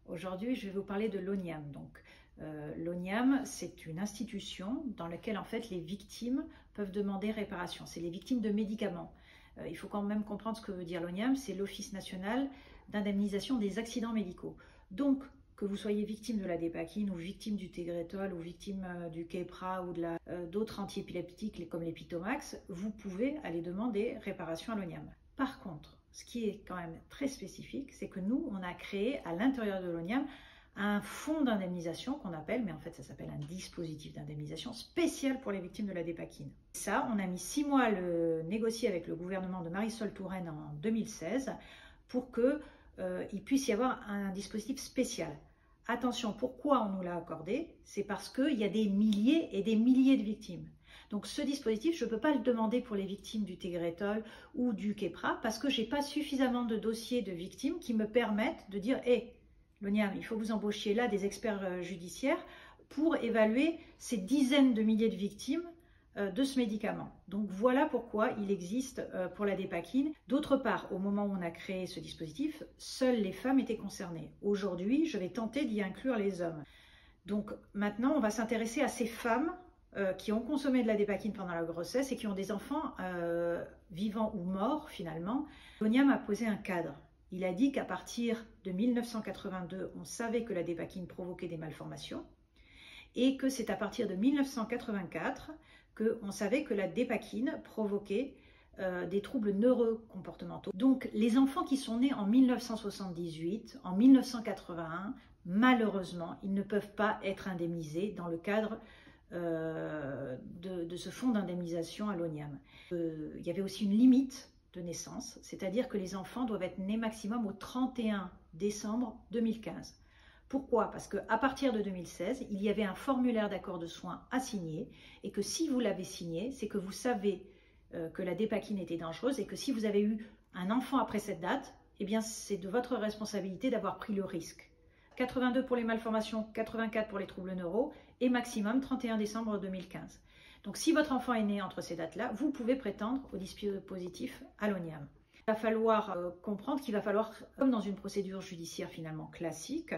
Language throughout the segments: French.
Aujourd'hui, je vais vous parler de l'ONIAM. L'ONIAM, c'est une institution dans laquelle en fait les victimes peuvent demander réparation. C'est les victimes de médicaments. Il faut quand même comprendre ce que veut dire l'ONIAM. C'est l'Office national d'indemnisation des accidents médicaux. Donc, que vous soyez victime de la dépakine ou victime du Tegretol ou victime du Keppra ou d'autres antiépileptiques comme l'Epitomax, vous pouvez aller demander réparation à l'ONIAM. Par contre, ce qui est quand même très spécifique, c'est que nous, on a créé à l'intérieur de l'ONIAM un fonds d'indemnisation qu'on appelle, mais en fait ça s'appelle un dispositif d'indemnisation spécial pour les victimes de la dépakine. Ça, on a mis 6 mois à le négocier avec le gouvernement de Marisol Touraine en 2016 pour qu'il puisse y avoir un dispositif spécial. Attention, pourquoi on nous l'a accordé? C'est parce qu'il y a des milliers et des milliers de victimes. Donc ce dispositif, je ne peux pas le demander pour les victimes du Tegretol ou du Keppra parce que je n'ai pas suffisamment de dossiers de victimes qui me permettent de dire « Hé, l'ONIAM, il faut que vous embauchiez là des experts judiciaires pour évaluer ces dizaines de milliers de victimes de ce médicament. » Donc voilà pourquoi il existe pour la dépakine. D'autre part, au moment où on a créé ce dispositif, seules les femmes étaient concernées. Aujourd'hui, je vais tenter d'y inclure les hommes. Donc maintenant, on va s'intéresser à ces femmes qui ont consommé de la dépakine pendant la grossesse et qui ont des enfants vivants ou morts finalement. L'ONIAM a posé un cadre. Il a dit qu'à partir de 1982, on savait que la dépakine provoquait des malformations et que c'est à partir de 1984 qu'on savait que la dépakine provoquait des troubles neurocomportementaux. Donc les enfants qui sont nés en 1978, en 1981, malheureusement, ils ne peuvent pas être indemnisés dans le cadre de ce fonds d'indemnisation à l'ONIAM. Il y avait aussi une limite de naissance, c'est-à-dire que les enfants doivent être nés maximum au 31 décembre 2015. Pourquoi? Parce qu'à partir de 2016, il y avait un formulaire d'accord de soins à signer et que si vous l'avez signé, c'est que vous savez que la dépakine était dangereuse et que si vous avez eu un enfant après cette date, eh bien c'est de votre responsabilité d'avoir pris le risque. 82 pour les malformations, 84 pour les troubles neuro et maximum 31 décembre 2015. Donc si votre enfant est né entre ces dates-là, vous pouvez prétendre au dispositif à l'ONIAM. Il va falloir comprendre qu'il va falloir, comme dans une procédure judiciaire finalement classique,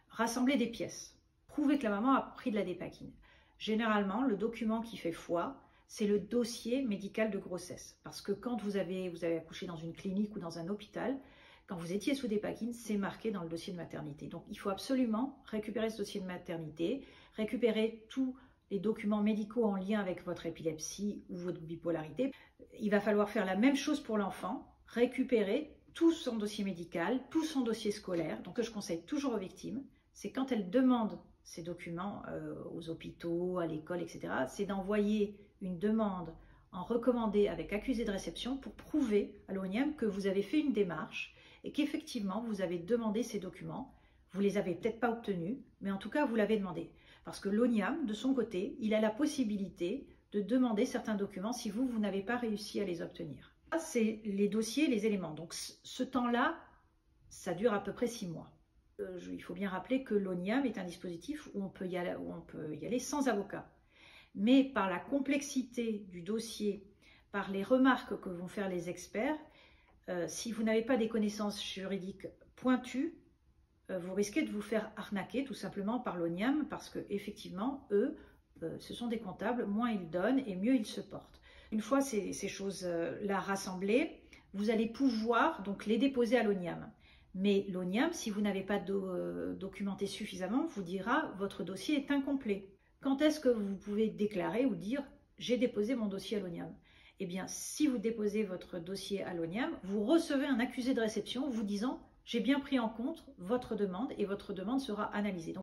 rassembler des pièces, prouver que la maman a pris de la dépakine. Généralement, le document qui fait foi, c'est le dossier médical de grossesse. Parce que quand vous avez accouché dans une clinique ou dans un hôpital, quand vous étiez sous dépakine, c'est marqué dans le dossier de maternité. Donc il faut absolument récupérer ce dossier de maternité, récupérer tous les documents médicaux en lien avec votre épilepsie ou votre bipolarité. Il va falloir faire la même chose pour l'enfant, récupérer tout son dossier médical, tout son dossier scolaire. Donc, ce que je conseille toujours aux victimes, c'est quand elles demandent ces documents aux hôpitaux, à l'école, etc., c'est d'envoyer une demande en recommandé avec accusé de réception pour prouver à l'ONIAM que vous avez fait une démarche et qu'effectivement, vous avez demandé ces documents. Vous ne les avez peut-être pas obtenus, mais en tout cas, vous l'avez demandé. Parce que l'ONIAM, de son côté, il a la possibilité de demander certains documents si vous n'avez pas réussi à les obtenir. Ça, c'est les dossiers, les éléments. Donc, ce temps-là, ça dure à peu près 6 mois. Il faut bien rappeler que l'ONIAM est un dispositif où on peut y aller sans avocat. Mais par la complexité du dossier, par les remarques que vont faire les experts, si vous n'avez pas des connaissances juridiques pointues, vous risquez de vous faire arnaquer tout simplement par l'ONIAM parce qu'effectivement, eux, ce sont des comptables, moins ils donnent et mieux ils se portent. Une fois ces choses-là rassemblées, vous allez pouvoir donc les déposer à l'ONIAM. Mais l'ONIAM, si vous n'avez pas documenté suffisamment, vous dira votre dossier est incomplet. Quand est-ce que vous pouvez déclarer ou dire j'ai déposé mon dossier à l'ONIAM? Eh bien, si vous déposez votre dossier à l'ONIAM, vous recevez un accusé de réception vous disant j'ai bien pris en compte votre demande et votre demande sera analysée. Donc,